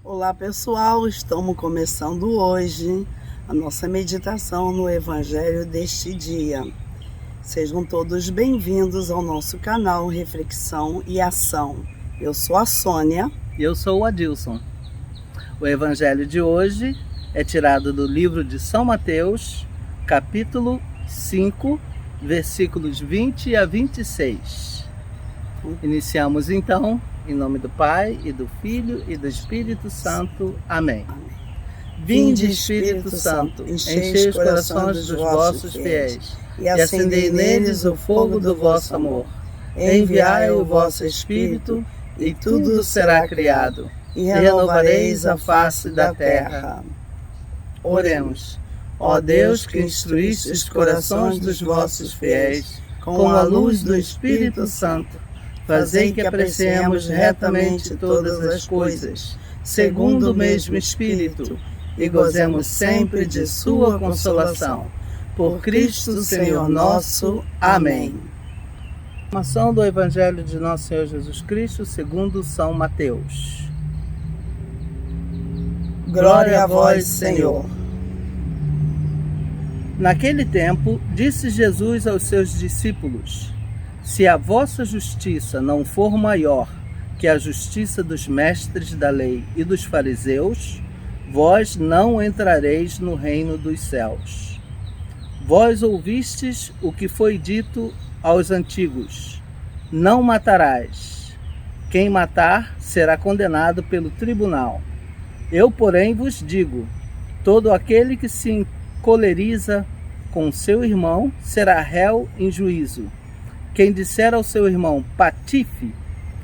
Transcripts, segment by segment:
Olá pessoal, estamos começando hoje a nossa meditação no Evangelho deste dia. Sejam todos bem-vindos ao nosso canal Reflexão e Ação. Eu sou a Sônia. E eu sou o Adilson. O Evangelho de hoje é tirado do livro de São Mateus, capítulo 5, versículos 20 a 26. Iniciamos então, em nome do Pai, e do Filho, e do Espírito Santo. Amém. Vinde, Espírito Santo, enchei os corações dos vossos fiéis, e acendei neles o fogo do vosso amor. Enviai o vosso Espírito, e tudo será criado, e renovareis a face da terra. Oremos. Ó Deus, que instruíste os corações dos vossos fiéis com a luz do Espírito Santo, fazei que apreciemos retamente todas as coisas, segundo o mesmo Espírito, e gozemos sempre de sua consolação. Por Cristo, Senhor nosso. Amém. Proclamação do Evangelho de Nosso Senhor Jesus Cristo segundo São Mateus. Glória a vós, Senhor. Naquele tempo, disse Jesus aos seus discípulos: Se a vossa justiça não for maior que a justiça dos mestres da lei e dos fariseus, vós não entrareis no reino dos céus. Vós ouvistes o que foi dito aos antigos: não matarás. Quem matar será condenado pelo tribunal. Eu, porém, vos digo: todo aquele que se encoleriza com seu irmão será réu em juízo. Quem disser ao seu irmão patife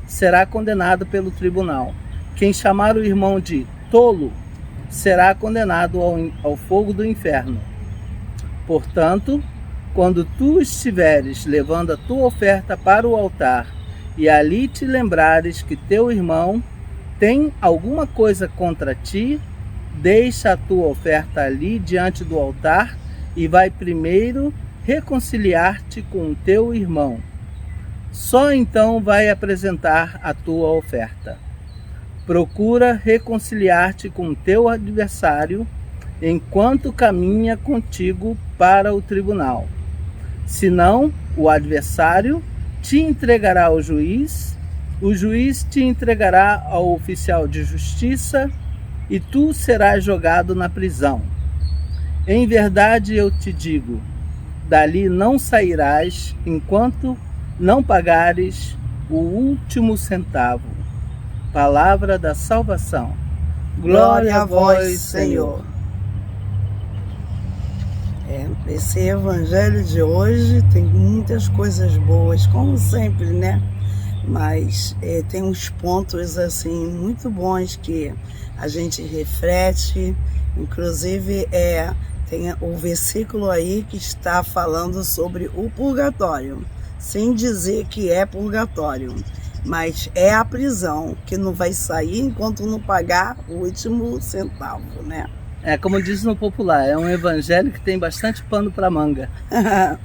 será condenado pelo tribunal. Quem chamar o irmão de tolo será condenado ao fogo do inferno. Portanto, quando tu estiveres levando a tua oferta para o altar e ali te lembrares que teu irmão tem alguma coisa contra ti, deixa a tua oferta ali diante do altar e vai primeiro reconciliar-te com o teu irmão. Só então vai apresentar a tua oferta. Procura reconciliar-te com o teu adversário enquanto caminha contigo para o tribunal. Senão, o adversário te entregará ao juiz, o juiz te entregará ao oficial de justiça e tu serás jogado na prisão. Em verdade eu te digo, dali não sairás enquanto não pagares o último centavo. Palavra da salvação. Glória a vós, Senhor. Esse evangelho de hoje tem muitas coisas boas, como sempre, né? Mas tem uns pontos assim muito bons que a gente reflete. Inclusive tem o versículo aí que está falando sobre o purgatório, sem dizer que é purgatório, mas é a prisão que não vai sair enquanto não pagar o último centavo, né? Como diz no popular, é um evangelho que tem bastante pano para manga,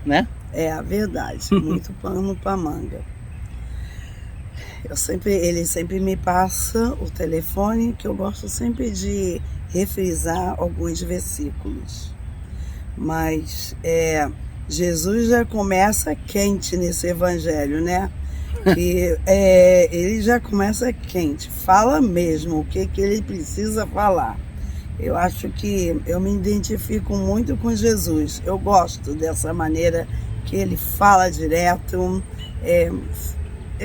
né? É a verdade, muito pano para manga. Ele sempre me passa o telefone, que eu gosto sempre de refrisar alguns versículos. Mas Jesus já começa quente nesse evangelho, né? E ele já começa quente, fala mesmo o que ele precisa falar. Eu acho que eu me identifico muito com Jesus. Eu gosto dessa maneira que ele fala direto.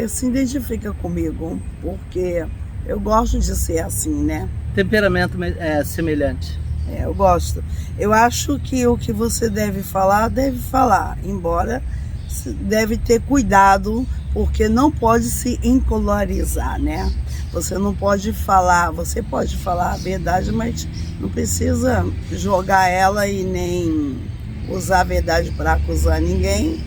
Se identifica comigo, porque eu gosto de ser assim, né? Temperamento semelhante. Eu gosto. Eu acho que o que você deve falar, embora deve ter cuidado, porque não pode se encolarizar, né? Você pode falar a verdade, mas não precisa jogar ela e nem usar a verdade para acusar ninguém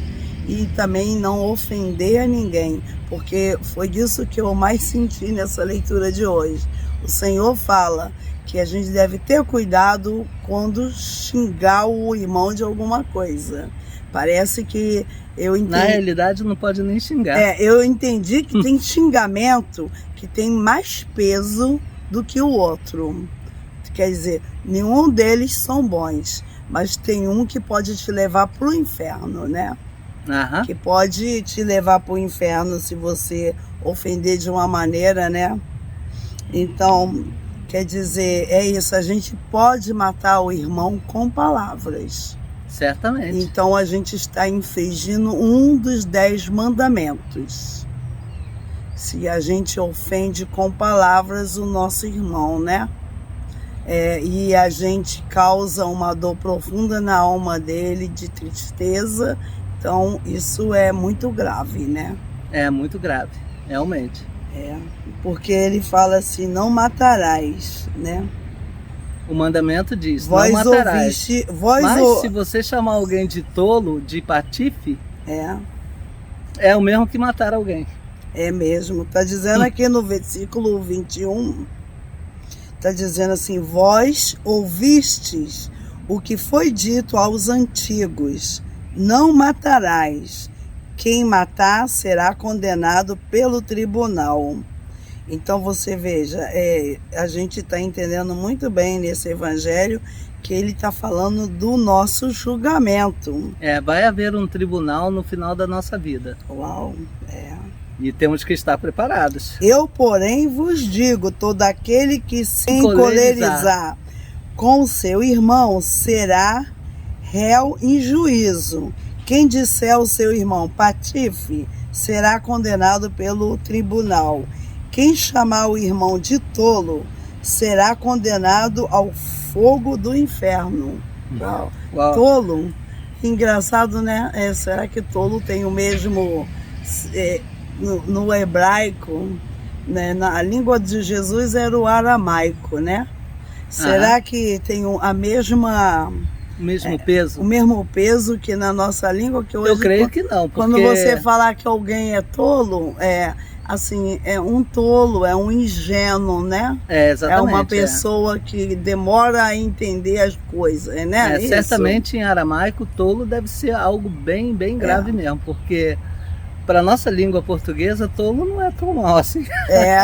e também não ofender a ninguém, porque foi disso que eu mais senti nessa leitura de hoje. O Senhor fala que a gente deve ter cuidado quando xingar o irmão de alguma coisa. Parece que eu entendi... Na realidade, não pode nem xingar. Eu entendi que tem xingamento que tem mais peso do que o outro. Quer dizer, nenhum deles são bons, mas tem um que pode te levar para o inferno, né? Aham. Que pode te levar para o inferno se você ofender de uma maneira, né? Então, quer dizer, é isso, a gente pode matar o irmão com palavras. Certamente. Então a gente está infringindo um dos 10 mandamentos. Se a gente ofende com palavras o nosso irmão, né? E a gente causa uma dor profunda na alma dele, de tristeza. Então isso é muito grave, né? É muito grave, realmente. Porque ele fala assim, não matarás, né? O mandamento diz, não matarás. Mas se você chamar alguém de tolo, de patife, é o mesmo que matar alguém. É mesmo. Está dizendo aqui no versículo 21, está dizendo assim, vós ouvistes o que foi dito aos antigos, não matarás. Quem matar será condenado pelo tribunal. Então você veja, a gente está entendendo muito bem nesse evangelho que ele está falando do nosso julgamento. Vai haver um tribunal no final da nossa vida. Uau, E temos que estar preparados. Eu, porém, vos digo, todo aquele que se encolerizar com seu irmão será réu em juízo. Quem disser ao seu irmão patife será condenado pelo tribunal. Quem chamar o irmão de tolo será condenado ao fogo do inferno. Uau. Tolo, engraçado, né? Será que tolo tem o mesmo no hebraico, né? Na língua de Jesus era o aramaico, né? Será que tem a mesma... O mesmo peso? O mesmo peso que na nossa língua? Que hoje, eu creio que não, porque... Quando você falar que alguém é tolo, assim, é um tolo, é um ingênuo, né? Exatamente. É uma pessoa que demora a entender as coisas, né? Certamente em aramaico, tolo deve ser algo bem, bem grave mesmo, porque para nossa língua portuguesa, tolo não é tão mal assim.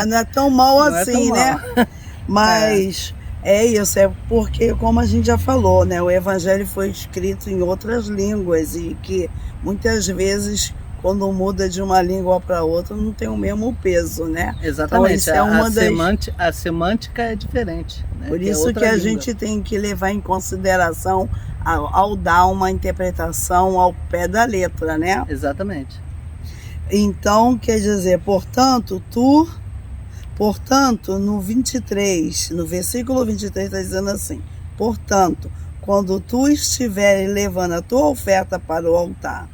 Não é tão mal assim, né? Mal. Mas isso, porque, como a gente já falou, né? O evangelho foi escrito em outras línguas e que muitas vezes, quando muda de uma língua para outra, não tem o mesmo peso, né? Exatamente, então, a semântica é diferente, né? Por isso que a gente tem que levar em consideração ao dar uma interpretação ao pé da letra, né? Exatamente. Então, quer dizer, portanto, no 23, no versículo 23 está dizendo assim, portanto, quando tu estiveres levando a tua oferta para o altar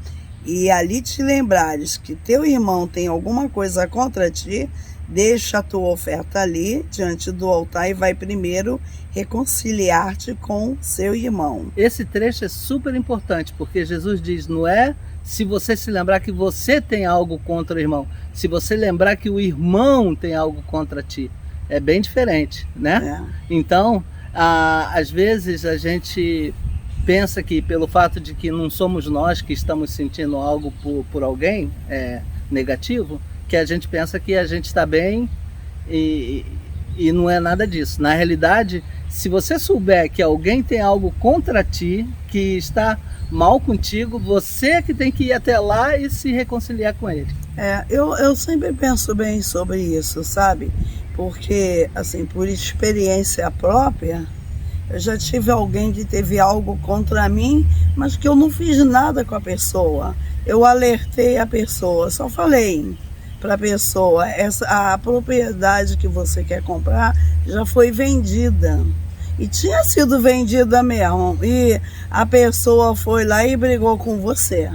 e ali te lembrares que teu irmão tem alguma coisa contra ti, deixa a tua oferta ali diante do altar e vai primeiro reconciliar-te com seu irmão. Esse trecho é super importante, porque Jesus diz, não é se você se lembrar que você tem algo contra o irmão, se você lembrar que o irmão tem algo contra ti, é bem diferente, né? Então, às vezes a gente pensa que pelo fato de que não somos nós que estamos sentindo algo por alguém negativo, que a gente pensa que a gente está bem e não é nada disso. Na realidade, se você souber que alguém tem algo contra ti, que está mal contigo, você é que tem que ir até lá e se reconciliar com ele. Eu sempre penso bem sobre isso, sabe? Porque, assim, por experiência própria, eu já tive alguém que teve algo contra mim, mas que eu não fiz nada com a pessoa. Eu alertei a pessoa, só falei para a pessoa, a propriedade que você quer comprar já foi vendida. E tinha sido vendida mesmo. E a pessoa foi lá e brigou com você.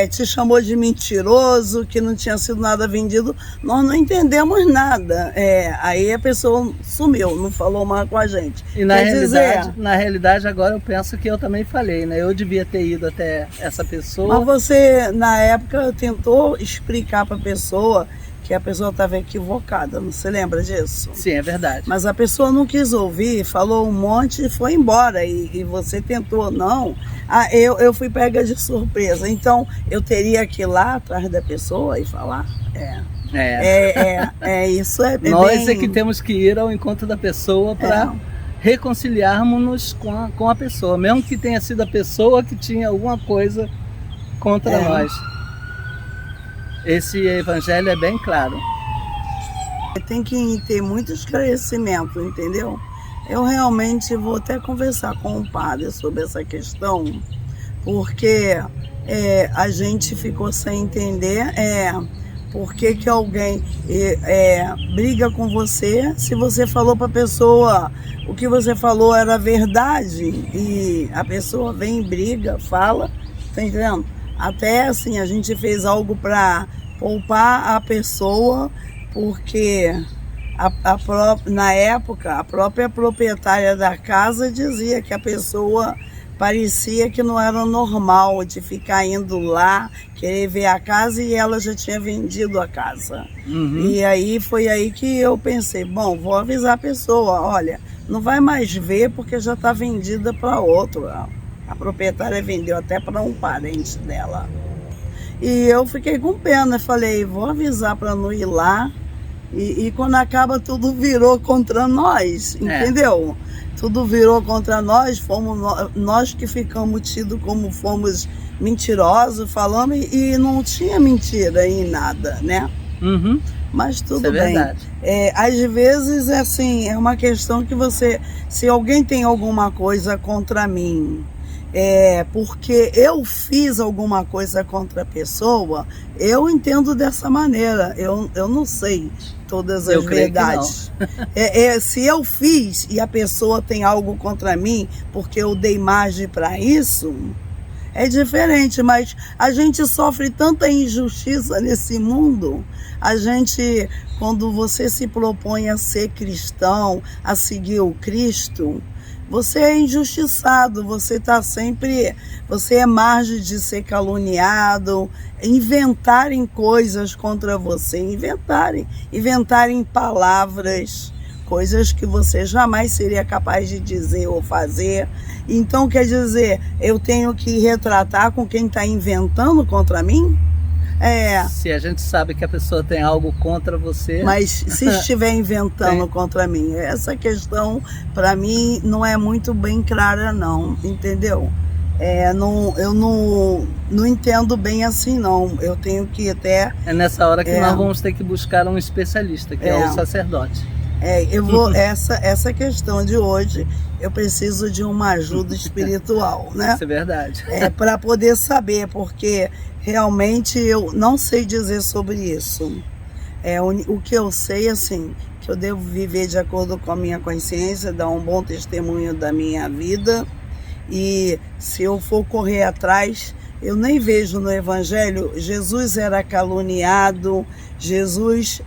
Te chamou de mentiroso, que não tinha sido nada vendido. Nós não entendemos nada. Aí a pessoa sumiu, não falou mais com a gente. E na realidade, agora eu penso que eu também falei, né? Eu devia ter ido até essa pessoa. Mas você, na época, tentou explicar para a pessoa que a pessoa estava equivocada, não se lembra disso? Sim, é verdade. Mas a pessoa não quis ouvir, falou um monte e foi embora. E você tentou, não. Eu fui pega de surpresa. Então, eu teria que ir lá atrás da pessoa e falar? Isso é Nós bem... é que temos que ir ao encontro da pessoa para reconciliarmos-nos com a pessoa, mesmo que tenha sido a pessoa que tinha alguma coisa contra nós. Esse evangelho é bem claro. Tem que ter muito esclarecimento, entendeu? Eu realmente vou até conversar com o padre sobre essa questão, porque a gente ficou sem entender por que alguém briga com você se você falou para a pessoa o que você falou era verdade e a pessoa vem, briga, fala, tá entendendo? Até assim, a gente fez algo para poupar a pessoa, porque na época a própria proprietária da casa dizia que a pessoa parecia que não era normal de ficar indo lá, querer ver a casa, e ela já tinha vendido a casa. E aí foi aí que eu pensei, bom, vou avisar a pessoa, olha, não vai mais ver porque já está vendida para outro. A proprietária vendeu até para um parente dela. E eu fiquei com pena, falei, vou avisar para não ir lá. E quando acaba, tudo virou contra nós, entendeu? Tudo virou contra nós, fomos nós que ficamos tidos como fomos mentirosos, falando, e não tinha mentira em nada, né? Mas tudo bem. Às vezes, assim, é uma questão que se alguém tem alguma coisa contra mim, porque eu fiz alguma coisa contra a pessoa, eu entendo dessa maneira, eu não sei todas as verdades. Se eu fiz e a pessoa tem algo contra mim porque eu dei margem para isso, é diferente, mas a gente sofre tanta injustiça nesse mundo. A gente, quando você se propõe a ser cristão, a seguir o Cristo, você é injustiçado, você é margem de ser caluniado, inventarem coisas contra você, inventarem palavras, coisas que você jamais seria capaz de dizer ou fazer. Então, quer dizer, eu tenho que retratar com quem está inventando contra mim? Se a gente sabe que a pessoa tem algo contra você... Mas se estiver inventando contra mim, essa questão, para mim, não é muito bem clara, não, entendeu? Eu não entendo bem assim, não. Eu tenho que até... É nessa hora que nós vamos ter que buscar um especialista, que é o sacerdote. Essa questão de hoje, eu preciso de uma ajuda espiritual, né? Isso é verdade. Para poder saber, porque realmente eu não sei dizer sobre isso. O que eu sei, assim, que eu devo viver de acordo com a minha consciência, dar um bom testemunho da minha vida, e se eu for correr atrás, eu nem vejo no Evangelho, Jesus era caluniado, Jesus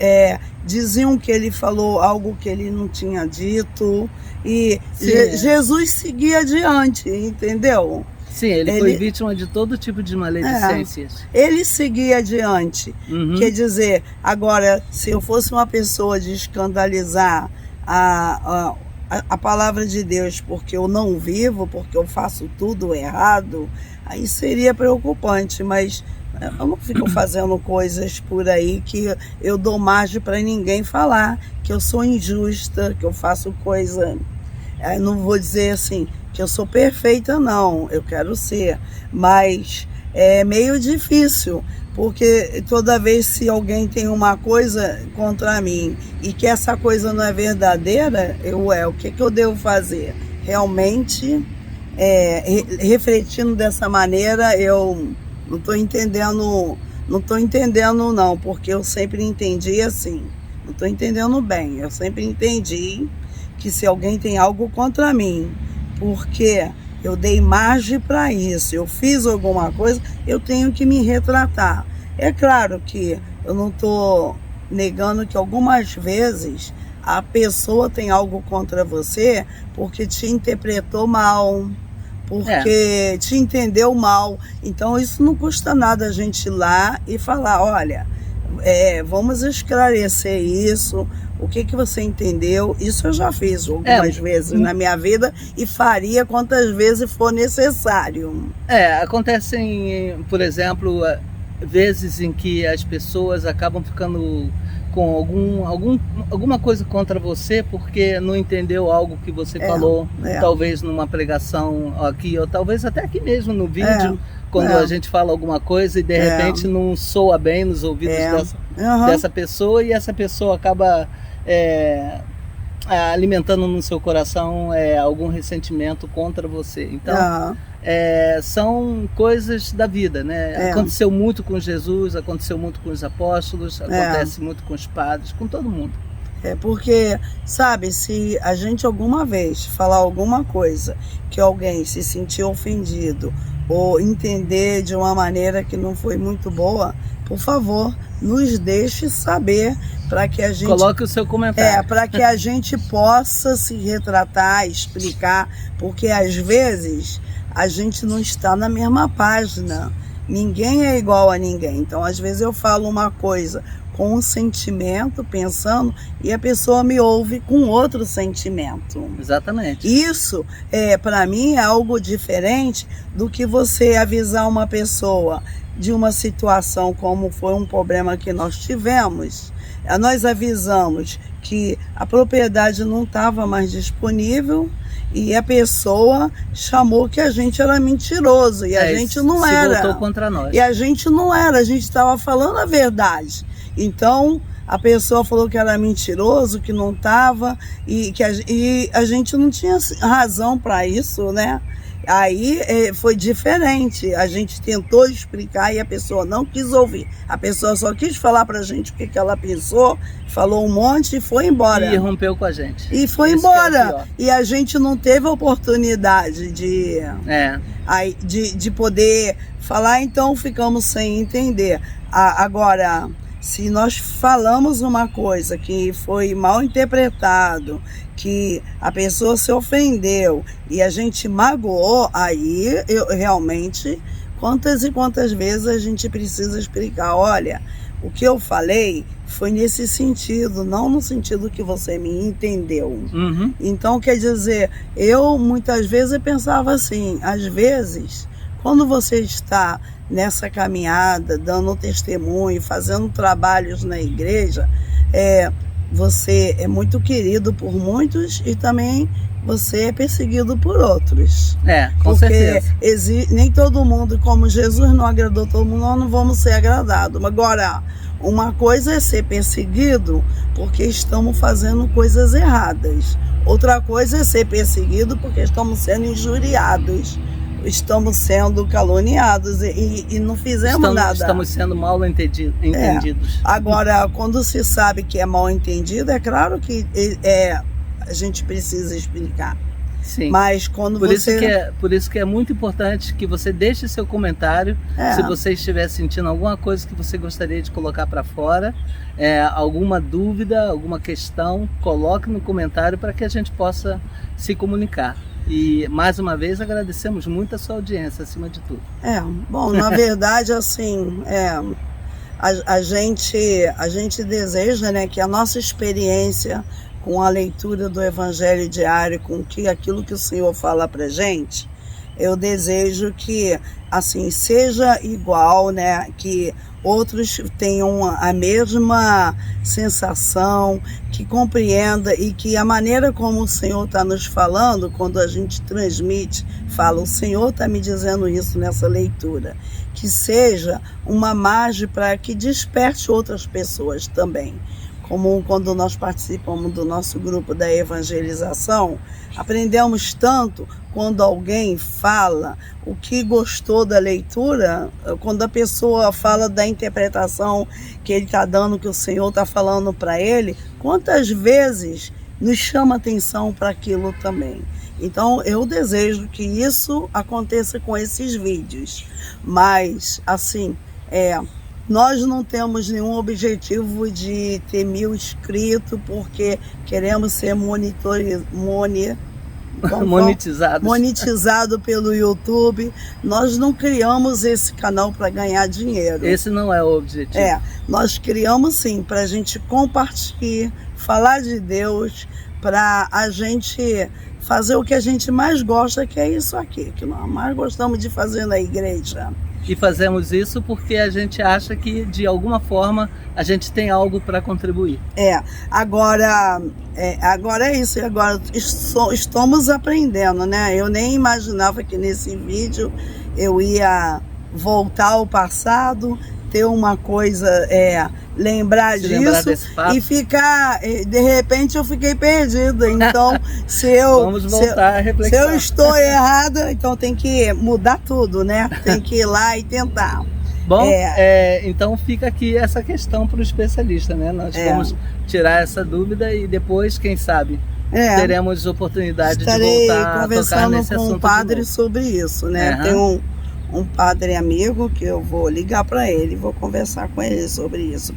diziam que ele falou algo que ele não tinha dito, e Jesus seguia adiante, entendeu? Sim, ele foi vítima de todo tipo de maledicências. Ele seguia adiante. Quer dizer, agora, se eu fosse uma pessoa de escandalizar a palavra de Deus porque eu não vivo, porque eu faço tudo errado, aí seria preocupante, mas eu não fico fazendo coisas por aí que eu dou margem para ninguém falar que eu sou injusta, que eu faço coisa... não vou dizer assim que eu sou perfeita, não, eu quero ser, mas é meio difícil, porque toda vez se alguém tem uma coisa contra mim e que essa coisa não é verdadeira, o que eu devo fazer? Realmente, refletindo dessa maneira, eu não estou entendendo, não, porque eu sempre entendi assim, não estou entendendo bem, eu sempre entendi que se alguém tem algo contra mim, porque eu dei margem para isso, eu fiz alguma coisa, eu tenho que me retratar. É claro que eu não estou negando que algumas vezes a pessoa tem algo contra você porque te interpretou mal, porque te entendeu mal. Então isso não custa nada a gente ir lá e falar, olha, vamos esclarecer isso, o que você entendeu. Isso eu já fiz algumas vezes na minha vida e faria quantas vezes for necessário. Acontecem, por exemplo, vezes em que as pessoas acabam ficando com alguma coisa contra você porque não entendeu algo que você falou, talvez numa pregação aqui, ou talvez até aqui mesmo no vídeo, quando a gente fala alguma coisa e de repente não soa bem nos ouvidos dessa pessoa, e essa pessoa acaba alimentando no seu coração algum ressentimento contra você. Então, são coisas da vida, né? Aconteceu muito com Jesus, aconteceu muito com os apóstolos, acontece muito com os padres, com todo mundo. Porque, sabe, se a gente alguma vez falar alguma coisa que alguém se sentir ofendido ou entender de uma maneira que não foi muito boa, por favor, nos deixe saber para que a gente... Coloque o seu comentário. Para que a gente possa se retratar, explicar, porque às vezes a gente não está na mesma página. Ninguém é igual a ninguém. Então, às vezes eu falo uma coisa com um sentimento, pensando, e a pessoa me ouve com outro sentimento. Exatamente. Isso, para mim, é algo diferente do que você avisar uma pessoa de uma situação como foi um problema que nós tivemos. Nós avisamos que a propriedade não estava mais disponível e a pessoa chamou que a gente era mentiroso e a gente não era. Se voltou contra nós. E a gente não era, a gente estava falando a verdade. Então, a pessoa falou que era mentiroso, que não estava, e a gente não tinha razão para isso, né? Aí foi diferente, a gente tentou explicar e a pessoa não quis ouvir. A pessoa só quis falar pra gente o que ela pensou, falou um monte e foi embora. E rompeu com a gente. E foi embora. E a gente não teve a oportunidade de poder falar, então ficamos sem entender. Agora, se nós falamos uma coisa que foi mal interpretado, que a pessoa se ofendeu e a gente magoou, aí realmente, quantas e quantas vezes a gente precisa explicar, olha, o que eu falei foi nesse sentido, não no sentido que você me entendeu. Uhum. Então, quer dizer, eu muitas vezes pensava assim, às vezes, quando você está nessa caminhada, dando testemunho, fazendo trabalhos na igreja, você é muito querido por muitos e também você é perseguido por outros. Com certeza. Nem todo mundo, como Jesus não agradou todo mundo, nós não vamos ser agradados. Agora, uma coisa é ser perseguido porque estamos fazendo coisas erradas. Outra coisa é ser perseguido porque estamos sendo injuriados. Estamos sendo caluniados e não fizemos nada. Estamos sendo mal entendidos. Agora, quando se sabe que é mal entendido, é claro que a gente precisa explicar. Sim. Mas quando por isso que é muito importante que você deixe seu comentário. Se você estiver sentindo alguma coisa que você gostaria de colocar para fora, alguma dúvida, alguma questão, coloque no comentário para que a gente possa se comunicar. E, mais uma vez, agradecemos muito a sua audiência, acima de tudo. Bom, na verdade, assim, a gente deseja, né, que a nossa experiência com a leitura do Evangelho diário, com aquilo que o Senhor fala pra gente, eu desejo que, assim, seja igual, né, que outros tenham a mesma sensação, que compreenda e que a maneira como o Senhor está nos falando, quando a gente transmite, fala, o Senhor está me dizendo isso nessa leitura, que seja uma margem para que desperte outras pessoas também. Como quando nós participamos do nosso grupo da evangelização, aprendemos tanto quando alguém fala o que gostou da leitura, quando a pessoa fala da interpretação que ele está dando, que o Senhor está falando para ele, quantas vezes nos chama atenção para aquilo também. Então, eu desejo que isso aconteça com esses vídeos. Mas, assim, nós não temos nenhum objetivo de ter 1000 inscritos porque queremos ser monetizado pelo YouTube. Nós não criamos esse canal para ganhar dinheiro. Esse não é o objetivo. Nós criamos sim para a gente compartilhar, falar de Deus, para a gente fazer o que a gente mais gosta, que é isso aqui, que nós mais gostamos de fazer na igreja. E fazemos isso porque a gente acha que, de alguma forma, a gente tem algo para contribuir. Agora é isso, agora estamos aprendendo, né? Eu nem imaginava que nesse vídeo eu ia voltar ao passado, ter uma coisa, lembrar disso e ficar, de repente eu fiquei perdida. Então, vamos voltar a reflexão. Se eu estou errada, então tem que mudar tudo, né? Tem que ir lá e tentar. Bom, então fica aqui essa questão para o especialista, né? Nós vamos tirar essa dúvida e depois, quem sabe, teremos oportunidade de voltar a tocar nesse assunto. Estarei conversando com um padre sobre isso, né? Tem um padre amigo que eu vou ligar para ele, vou conversar com ele sobre isso.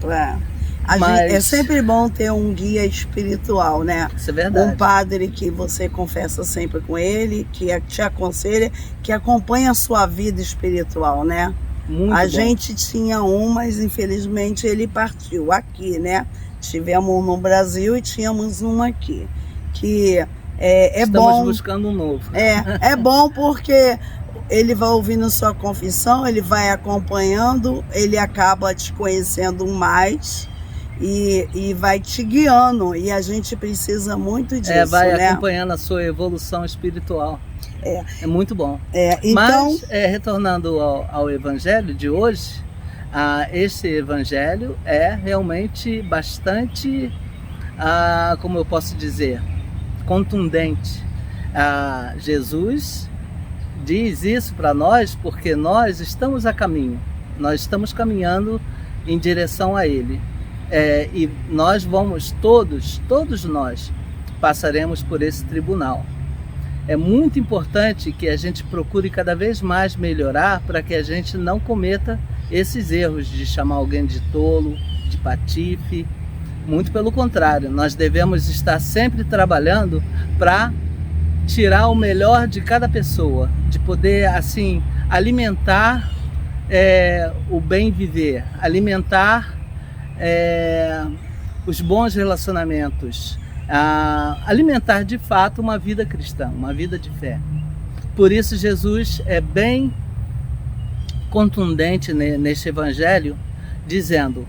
É sempre bom ter um guia espiritual, né? Isso é verdade. Um padre que você confessa sempre com ele, que te aconselha, que acompanha a sua vida espiritual, né? Muito bom. Gente tinha mas infelizmente ele partiu aqui, né? Tivemos um no Brasil e tínhamos um aqui. Que Estamos buscando um novo. É bom porque ele vai ouvindo sua confissão, ele vai acompanhando, ele acaba te conhecendo mais e vai te guiando. E a gente precisa muito disso, vai né? acompanhando a sua evolução espiritual. É muito bom. Então, mas, retornando ao evangelho de hoje, esse evangelho é realmente bastante, como eu posso dizer, contundente. Jesus diz isso para nós porque nós estamos a caminho, nós estamos caminhando em direção a Ele. E nós vamos, todos nós, passaremos por esse tribunal. É muito importante que a gente procure cada vez mais melhorar para que a gente não cometa esses erros de chamar alguém de tolo, de patife. Muito pelo contrário, nós devemos estar sempre trabalhando para tirar o melhor de cada pessoa, de poder, assim, alimentar o bem viver, alimentar os bons relacionamentos, alimentar de fato uma vida cristã, uma vida de fé. Por isso Jesus é bem contundente neste evangelho, dizendo: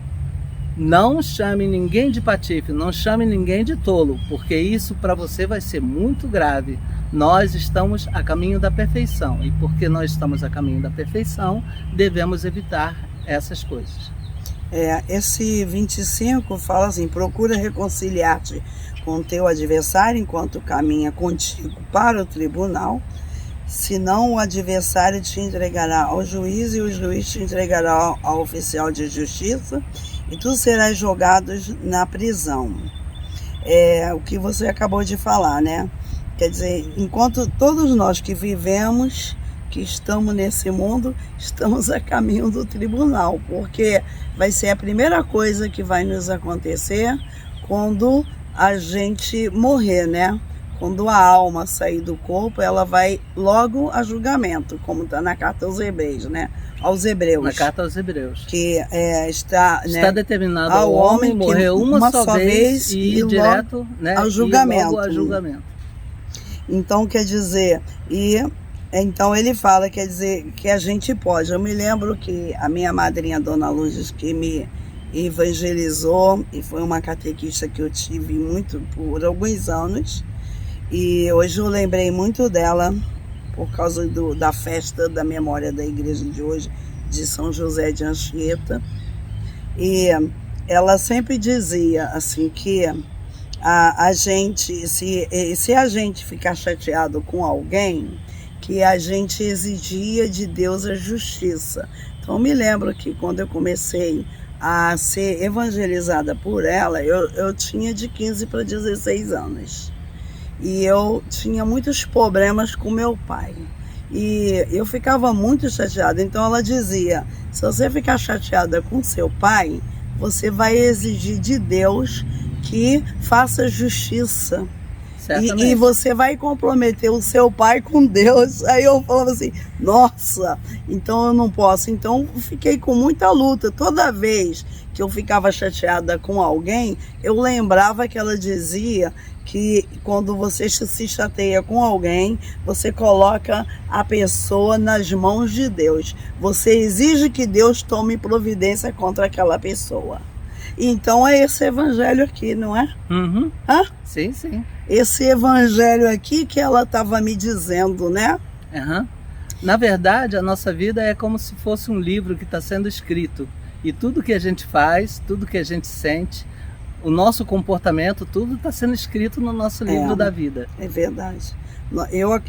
não chame ninguém de patife, não chame ninguém de tolo, porque isso para você vai ser muito grave. Nós estamos a caminho da perfeição, e porque nós estamos a caminho da perfeição, devemos evitar essas coisas. Esse 25 fala assim: procura reconciliar-te com o teu adversário enquanto caminha contigo para o tribunal, senão o adversário te entregará ao juiz e o juiz te entregará ao oficial de justiça e tu serás jogado na prisão. O que você acabou de falar, né? Quer dizer, enquanto todos nós que vivemos, que estamos nesse mundo, estamos a caminho do tribunal, porque vai ser a primeira coisa que vai nos acontecer quando a gente morrer, né? Quando a alma sair do corpo, ela vai logo a julgamento, como está na carta aos Hebreus, né? Aos Hebreus. Na carta aos Hebreus. Que está determinado ao homem morrer uma só vez e ir direto, né, ao julgamento. Logo ao julgamento. Então, quer dizer, então ele fala, quer dizer, que a gente pode. Eu me lembro que a minha madrinha, Dona Lourdes, que me evangelizou, e foi uma catequista que eu tive por alguns anos, e hoje eu lembrei muito dela por causa da festa da memória da igreja de hoje, de São José de Anchieta. E ela sempre dizia assim que a gente, se a gente ficar chateado com alguém, que a gente exigia de Deus a justiça. Então eu me lembro que quando eu comecei a ser evangelizada por ela, eu tinha de 15 para 16 anos. E eu tinha muitos problemas com meu pai. E eu ficava muito chateada. Então ela dizia: se você ficar chateada com seu pai, você vai exigir de Deus que faça justiça. Certamente. E você vai comprometer o seu pai com Deus. Aí eu falava assim, nossa, então eu não posso. Então fiquei com muita luta. Toda vez que eu ficava chateada com alguém, eu lembrava que ela dizia que quando você se chateia com alguém, você coloca a pessoa nas mãos de Deus. Você exige que Deus tome providência contra aquela pessoa. Então é esse evangelho aqui, não é? Uhum. Hã? Sim, sim. Esse evangelho aqui que ela estava me dizendo, né? Uhum. Na verdade, a nossa vida é como se fosse um livro que está sendo escrito. E tudo que a gente faz, tudo que a gente sente, o nosso comportamento, tudo está sendo escrito no nosso livro da vida. É verdade.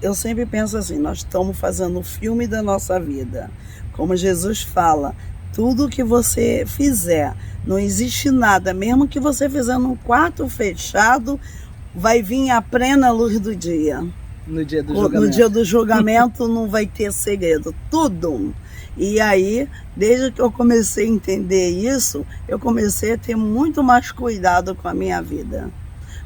Eu sempre penso assim, nós estamos fazendo o filme da nossa vida. Como Jesus fala, tudo que você fizer, não existe nada, mesmo que você fizer num quarto fechado, vai vir a plena luz do dia. No dia do julgamento. No dia do julgamento não vai ter segredo, tudo. E aí, desde que eu comecei a entender isso, eu comecei a ter muito mais cuidado com a minha vida.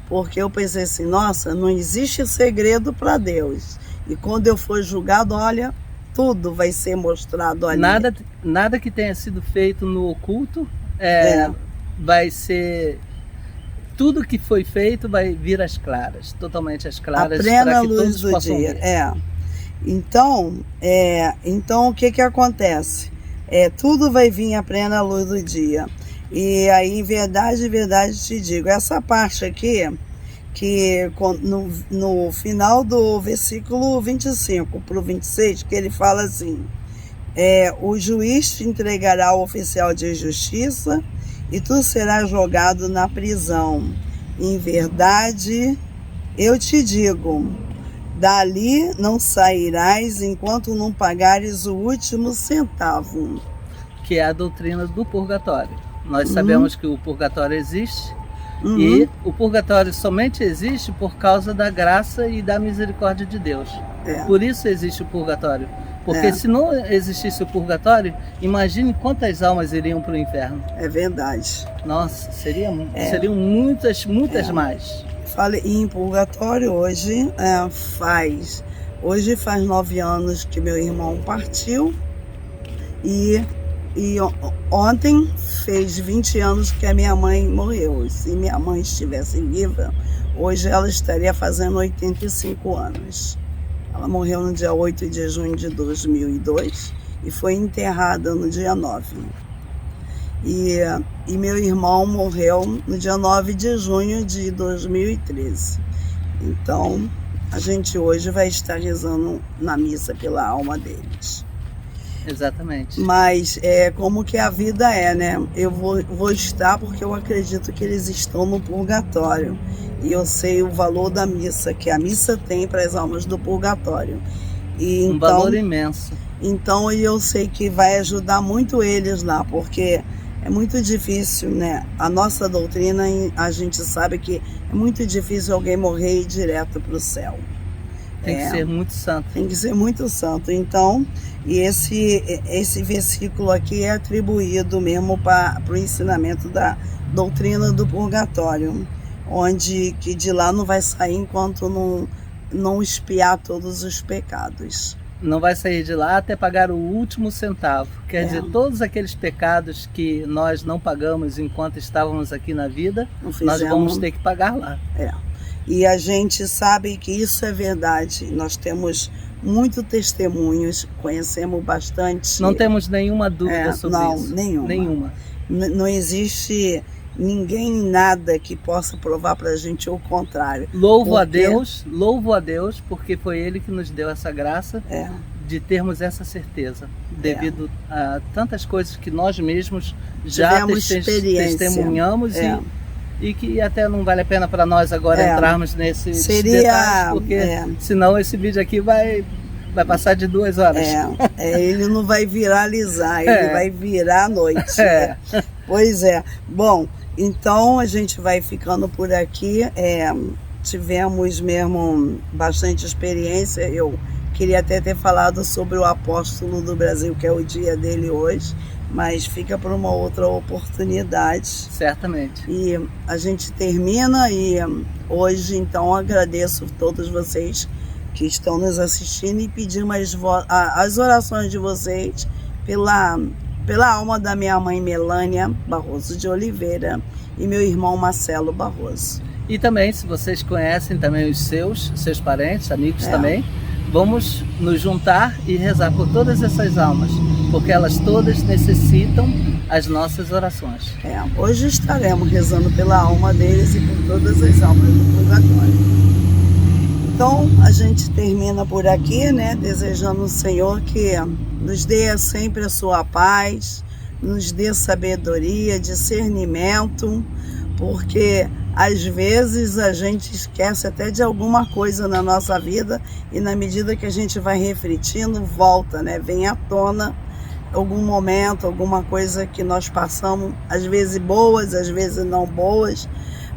Porque eu pensei assim, nossa, não existe segredo para Deus. E quando eu for julgado, olha, tudo vai ser mostrado ali. Nada que tenha sido feito no oculto vai ser... Tudo que foi feito vai vir às claras, totalmente às claras, para que todos possam ver. Então o que que tudo vai vir à plena luz do dia. E aí, em verdade te digo, essa parte aqui, que no final do versículo 25 para o 26, que ele fala assim, o juiz te entregará ao oficial de justiça e tu serás jogado na prisão. Em verdade, eu te digo, dali não sairás enquanto não pagares o último centavo. Que é a doutrina do purgatório. Nós sabemos que o purgatório existe, Uhum. E o purgatório somente existe por causa da graça e da misericórdia de Deus. Por isso existe o purgatório. Porque se não existisse o purgatório, imagine quantas almas iriam para o inferno. É verdade. Nossa, seriam muitas mais. Falei em purgatório hoje, faz 9 anos que meu irmão partiu e ontem fez 20 anos que a minha mãe morreu. Se minha mãe estivesse viva, hoje ela estaria fazendo 85 anos. Ela morreu no dia 8 de junho de 2002 e foi enterrada no dia 9. E meu irmão morreu no dia 9 de junho de 2013. Então, a gente hoje vai estar rezando na missa pela alma deles. Exatamente. Mas como que a vida é, né? Eu vou estar porque eu acredito que eles estão no purgatório. E eu sei o valor da missa, que a missa tem para as almas do purgatório. E um valor imenso. Então eu sei que vai ajudar muito eles lá, porque é muito difícil, né? A nossa doutrina, a gente sabe que é muito difícil alguém morrer e ir direto para o céu. Tem que ser muito santo. Tem que ser muito santo. Então, e esse versículo aqui é atribuído mesmo para o ensinamento da doutrina do purgatório, onde que de lá não vai sair enquanto não expiar todos os pecados. Não vai sair de lá até pagar o último centavo. Quer dizer, todos aqueles pecados que nós não pagamos enquanto estávamos aqui na vida, nós vamos ter que pagar lá. E a gente sabe que isso é verdade. Nós temos muitos testemunhos, conhecemos bastante. Não temos nenhuma dúvida sobre isso. Nenhuma. Não existe ninguém, nada que possa provar para a gente o contrário. Louvo a Deus, porque foi Ele que nos deu essa graça de termos essa certeza, devido a tantas coisas que nós mesmos já testemunhamos e que até não vale a pena para nós agora entrarmos nesses detalhes, porque senão esse vídeo aqui vai passar de 2 horas. Ele não vai viralizar, ele vai virar à noite. Pois é. Bom, então a gente vai ficando por aqui. Tivemos mesmo bastante experiência. Eu queria até ter falado sobre o apóstolo do Brasil, que é o dia dele hoje, mas fica para uma outra oportunidade. Certamente. E a gente termina e hoje, então, agradeço a todos vocês que estão nos assistindo e pedir as orações de vocês pela alma da minha mãe Melânia Barroso de Oliveira e meu irmão Marcelo Barroso. E também, se vocês conhecem também os seus parentes, amigos também, vamos nos juntar e rezar por todas essas almas, porque elas todas necessitam as nossas orações. Hoje estaremos rezando pela alma deles e por todas as almas do purgatório. Então, a gente termina por aqui, né? Desejando ao Senhor que nos dê sempre a sua paz, nos dê sabedoria, discernimento, porque às vezes a gente esquece até de alguma coisa na nossa vida e na medida que a gente vai refletindo, volta, né? Vem à tona algum momento, alguma coisa que nós passamos, às vezes boas, às vezes não boas,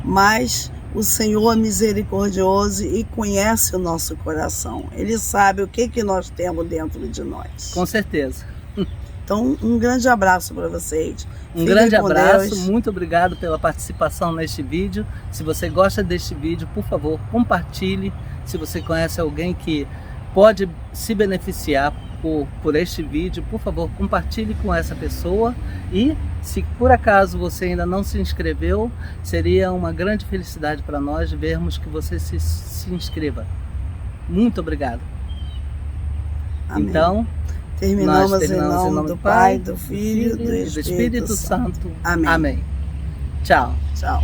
mas o Senhor é misericordioso e conhece o nosso coração. Ele sabe o que nós temos dentro de nós. Com certeza. Então, um grande abraço para vocês. Um grande abraço, muito obrigado pela participação neste vídeo. Se você gosta deste vídeo, por favor, compartilhe. Se você conhece alguém que pode se beneficiar por este vídeo, por favor, compartilhe com essa pessoa. E se por acaso você ainda não se inscreveu, seria uma grande felicidade para nós vermos que você se inscreva. Muito obrigado. Amém. Então, terminamos em nome do Pai, do Filho e do Espírito Santo. Amém. Amém. Tchau. Tchau.